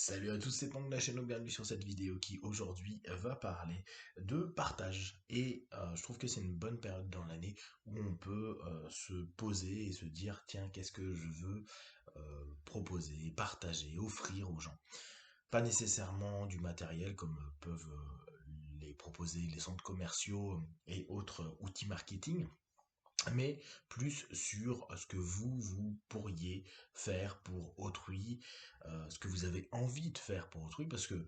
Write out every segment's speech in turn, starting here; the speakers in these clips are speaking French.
Salut à tous, c'est Pang de la chaîne, bienvenue sur cette vidéo qui aujourd'hui va parler de partage. Je trouve que c'est une bonne période dans l'année où on peut se poser et se dire tiens, qu'est-ce que je veux proposer, partager, offrir aux gens. Pas nécessairement du matériel comme peuvent les proposer les centres commerciaux et autres outils marketing, mais plus sur ce que vous pourriez faire pour autrui, ce que vous avez envie de faire pour autrui, parce que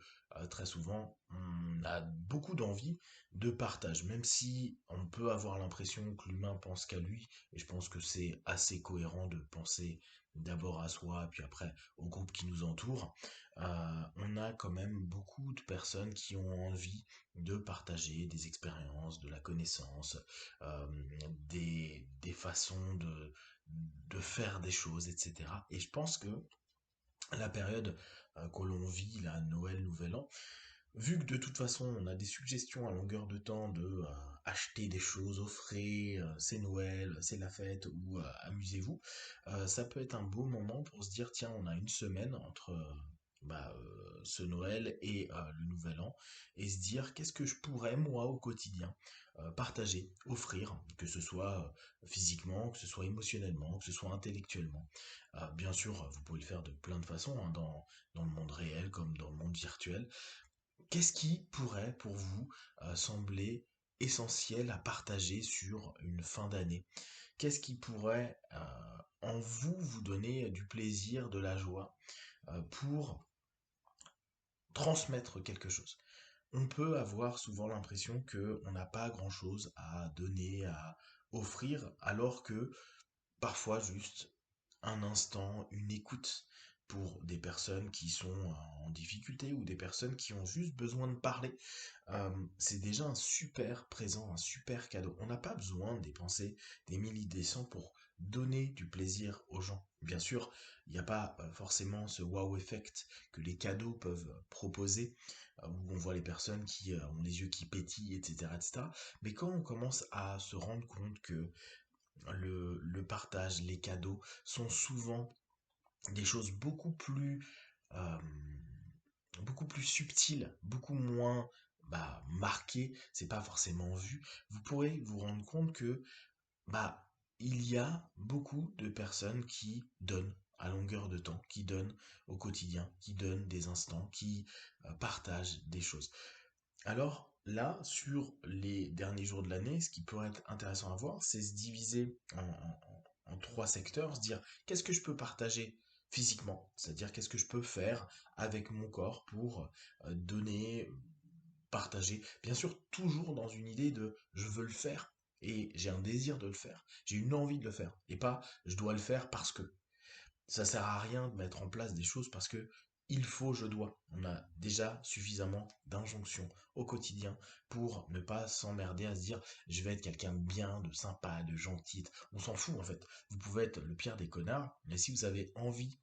très souvent, on a beaucoup d'envie de partage, même si on peut avoir l'impression que l'humain pense qu'à lui, et je pense que c'est assez cohérent de penser d'abord à soi, puis après au groupe qui nous entoure. On a quand même beaucoup de personnes qui ont envie de partager des expériences, de la connaissance, euh, des façons de faire des choses, etc. Et je pense que la période que l'on vit, là, Noël, Nouvel An, vu que de toute façon on a des suggestions à longueur de temps de acheter des choses, offrir, c'est Noël, c'est la fête ou amusez-vous, ça peut être un beau moment pour se dire tiens on a une semaine entre ce Noël et le Nouvel An et se dire qu'est-ce que je pourrais moi au quotidien partager, offrir, que ce soit physiquement, que ce soit émotionnellement, que ce soit intellectuellement. Bien sûr, vous pouvez le faire de plein de façons, hein, dans le monde réel comme dans le monde virtuel. Qu'est-ce qui pourrait, pour vous, sembler essentiel à partager sur une fin d'année? Qu'est-ce qui pourrait, en vous, vous donner du plaisir, de la joie, pour transmettre quelque chose? On peut avoir souvent l'impression que on n'a pas grand-chose à donner, à offrir, alors que parfois juste un instant, une écoute pour des personnes qui sont en difficulté ou des personnes qui ont juste besoin de parler. C'est déjà un super présent, un super cadeau. On n'a pas besoin de dépenser des milliers, des cents pour donner du plaisir aux gens. Bien sûr, il n'y a pas forcément ce wow effect que les cadeaux peuvent proposer, où on voit les personnes qui ont les yeux qui pétillent, etc., etc. Mais quand on commence à se rendre compte que le partage, les cadeaux sont souvent des choses euh, beaucoup plus subtiles, beaucoup moins marquées, c'est pas forcément vu, vous pourrez vous rendre compte que bah il y a beaucoup de personnes qui donnent à longueur de temps, qui donnent au quotidien, qui donnent des instants, qui partagent des choses. Alors là, sur les derniers jours de l'année, ce qui pourrait être intéressant à voir, c'est se diviser en trois secteurs, se dire qu'est-ce que je peux partager physiquement, c'est-à-dire qu'est-ce que je peux faire avec mon corps pour donner, partager, bien sûr toujours dans une idée de je veux le faire et j'ai un désir de le faire, j'ai une envie de le faire et pas je dois le faire parce que ça sert à rien de mettre en place des choses parce que il faut, je dois. On a déjà suffisamment d'injonctions au quotidien pour ne pas s'emmerder à se dire je vais être quelqu'un de bien, de sympa, de gentil. On s'en fout en fait. Vous pouvez être le pire des connards, mais si vous avez envie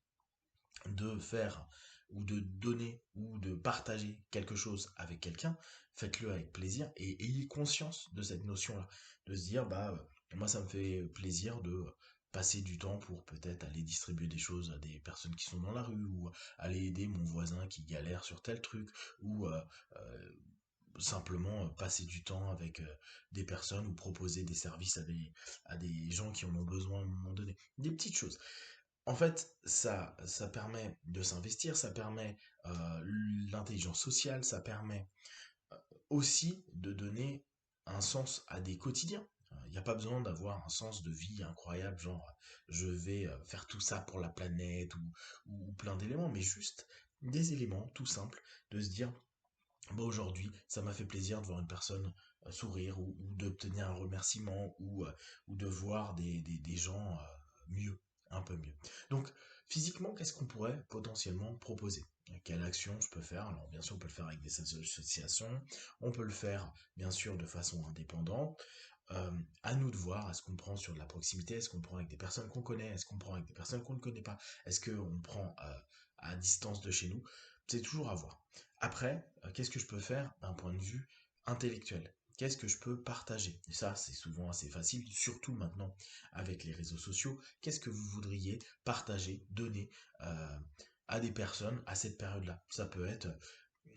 de faire ou de donner ou de partager quelque chose avec quelqu'un, faites-le avec plaisir et ayez conscience de cette notion-là. De se dire, moi ça me fait plaisir de passer du temps pour peut-être aller distribuer des choses à des personnes qui sont dans la rue ou aller aider mon voisin qui galère sur tel truc ou simplement passer du temps avec des personnes ou proposer des services à des gens qui en ont besoin à un moment donné. Des petites choses. En fait, ça permet de s'investir, ça permet l'intelligence sociale, ça permet aussi de donner un sens à des quotidiens. Il n'y a pas besoin d'avoir un sens de vie incroyable, genre je vais faire tout ça pour la planète ou plein d'éléments, mais juste des éléments tout simples de se dire, bon, aujourd'hui, ça m'a fait plaisir de voir une personne sourire ou d'obtenir un remerciement ou de voir des gens mieux, un peu mieux. Donc, physiquement, qu'est-ce qu'on pourrait potentiellement proposer? Quelle action je peux faire? Alors, bien sûr, on peut le faire avec des associations, on peut le faire, bien sûr, de façon indépendante. Euh, à nous de voir, est-ce qu'on prend sur de la proximité, est-ce qu'on prend avec des personnes qu'on connaît, est-ce qu'on prend avec des personnes qu'on ne connaît pas, est-ce qu'on prend à distance de chez nous? C'est toujours à voir. Après, qu'est-ce que je peux faire d'un point de vue intellectuel? Qu'est-ce que je peux partager? Et ça, c'est souvent assez facile, surtout maintenant avec les réseaux sociaux. Qu'est-ce que vous voudriez partager, donner? à des personnes à cette période-là. Ça peut être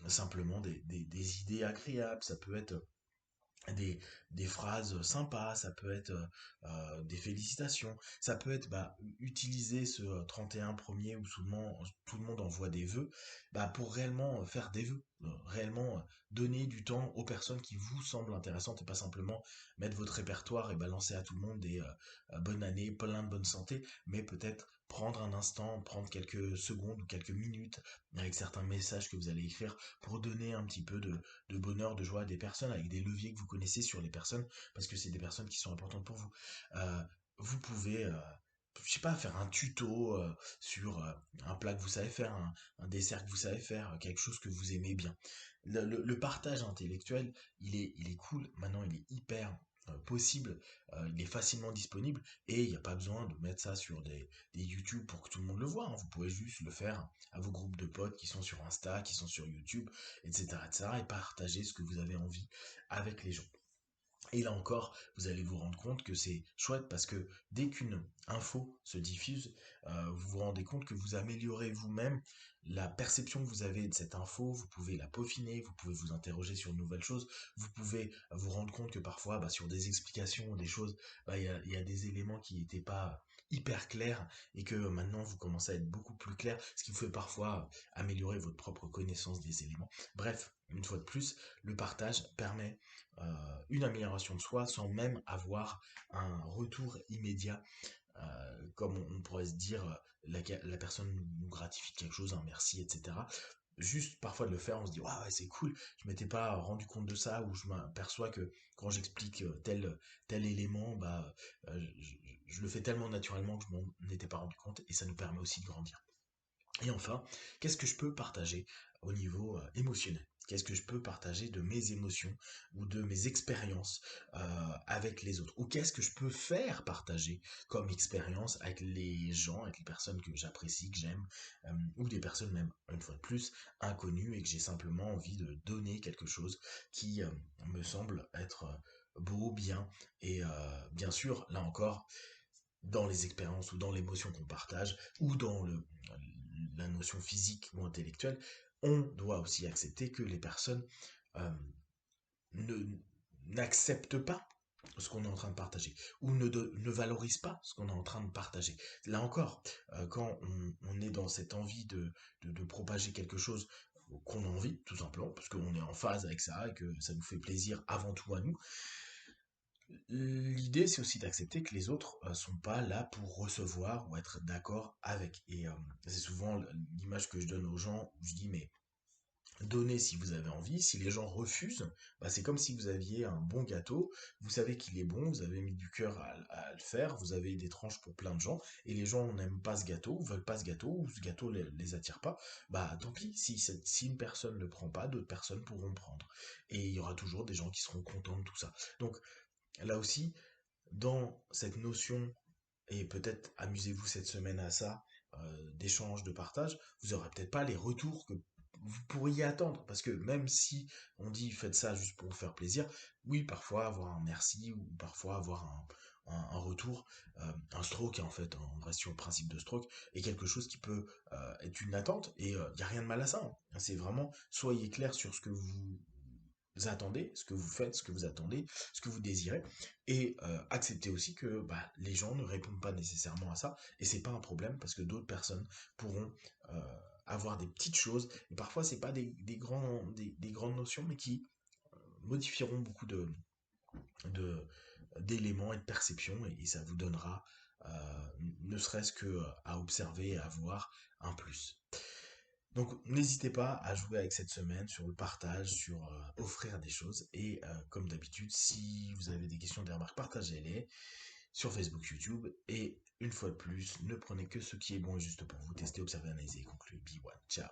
simplement des idées agréables, ça peut être des, des phrases sympas, ça peut être des félicitations, ça peut être utiliser ce 31 premier où tout le monde envoie des vœux pour réellement faire des vœux, réellement donner du temps aux personnes qui vous semblent intéressantes et pas simplement mettre votre répertoire et balancer à tout le monde des bonne année, plein de bonne santé, mais peut-être prendre un instant, prendre quelques secondes ou quelques minutes avec certains messages que vous allez écrire pour donner un petit peu de bonheur, de joie à des personnes, avec des leviers que vous connaissez sur les personnes, parce que c'est des personnes qui sont importantes pour vous. Euh, vous pouvez, je sais pas, faire un tuto sur un plat que vous savez faire, un dessert que vous savez faire, quelque chose que vous aimez bien. Le partage intellectuel, il est cool, maintenant il est hyper possible, il est facilement disponible et il n'y a pas besoin de mettre ça sur des YouTube pour que tout le monde le voit, hein. Vous pouvez juste le faire à vos groupes de potes qui sont sur Insta, qui sont sur YouTube, etc., etc., et partager ce que vous avez envie avec les gens. Et là encore, vous allez vous rendre compte que c'est chouette parce que dès qu'une info se diffuse, vous vous rendez compte que vous améliorez vous-même la perception que vous avez de cette info, vous pouvez la peaufiner, vous pouvez vous interroger sur de nouvelles choses, vous pouvez vous rendre compte que parfois, sur des explications ou des choses, il y a des éléments qui n'étaient pas hyper clairs et que maintenant vous commencez à être beaucoup plus clair, ce qui vous fait parfois améliorer votre propre connaissance des éléments. Bref, une fois de plus, le partage permet une amélioration de soi sans même avoir un retour immédiat, comme on pourrait se dire, la personne nous gratifie de quelque chose, un merci, etc. Juste parfois de le faire, on se dit ouais, c'est cool, je m'étais pas rendu compte de ça, ou je m'aperçois que quand j'explique tel élément, je le fais tellement naturellement que je m'en étais pas rendu compte, et ça nous permet aussi de grandir. Et enfin, qu'est-ce que je peux partager au niveau émotionnel? Qu'est-ce que je peux partager de mes émotions ou de mes expériences avec les autres? Ou qu'est-ce que je peux faire partager comme expérience avec les gens, avec les personnes que j'apprécie, que j'aime, ou des personnes même, une fois de plus, inconnues et que j'ai simplement envie de donner quelque chose qui me semble être beau, bien, et bien sûr, là encore, dans les expériences ou dans l'émotion qu'on partage ou dans la notion physique ou intellectuelle, on doit aussi accepter que les personnes euh, ne n'acceptent pas ce qu'on est en train de partager ou ne valorisent pas ce qu'on est en train de partager. Là encore, quand on est dans cette envie de propager quelque chose qu'on a envie, tout simplement, parce qu'on est en phase avec ça et que ça nous fait plaisir avant tout à nous, l'idée, c'est aussi d'accepter que les autres sont pas là pour recevoir ou être d'accord avec. Et c'est souvent l'image que je donne aux gens où je dis, mais donnez si vous avez envie. Si les gens refusent, c'est comme si vous aviez un bon gâteau. Vous savez qu'il est bon, vous avez mis du cœur à le faire, vous avez des tranches pour plein de gens, et les gens n'aiment pas ce gâteau, ou veulent pas ce gâteau, ou ce gâteau les attire pas. Tant pis. Si une personne ne le prend pas, d'autres personnes pourront prendre. Et il y aura toujours des gens qui seront contents de tout ça. Donc, là aussi, dans cette notion, et peut-être amusez-vous cette semaine à ça, d'échange, de partage, vous aurez peut-être pas les retours que vous pourriez attendre, parce que même si on dit faites ça juste pour vous faire plaisir, oui, parfois avoir un merci, ou parfois avoir un retour, un stroke, en fait, on reste sur le principe de stroke, est quelque chose qui peut être une attente, et il n'y a rien de mal à ça, hein. C'est vraiment, soyez clair sur ce que vous attendez, ce que vous faites, ce que vous attendez, ce que vous désirez, et acceptez aussi que les gens ne répondent pas nécessairement à ça, et c'est pas un problème parce que d'autres personnes pourront avoir des petites choses, et parfois c'est pas des grandes notions, mais qui modifieront beaucoup de d'éléments et de perceptions, et ça vous donnera ne serait-ce que à observer et à voir un plus. Donc n'hésitez pas à jouer avec cette semaine sur le partage, sur offrir des choses. Et comme d'habitude, si vous avez des questions, des remarques, partagez-les sur Facebook, YouTube. Et une fois de plus, ne prenez que ce qui est bon et juste pour vous. Testez, observez, analysez et concluez. Be one. Ciao.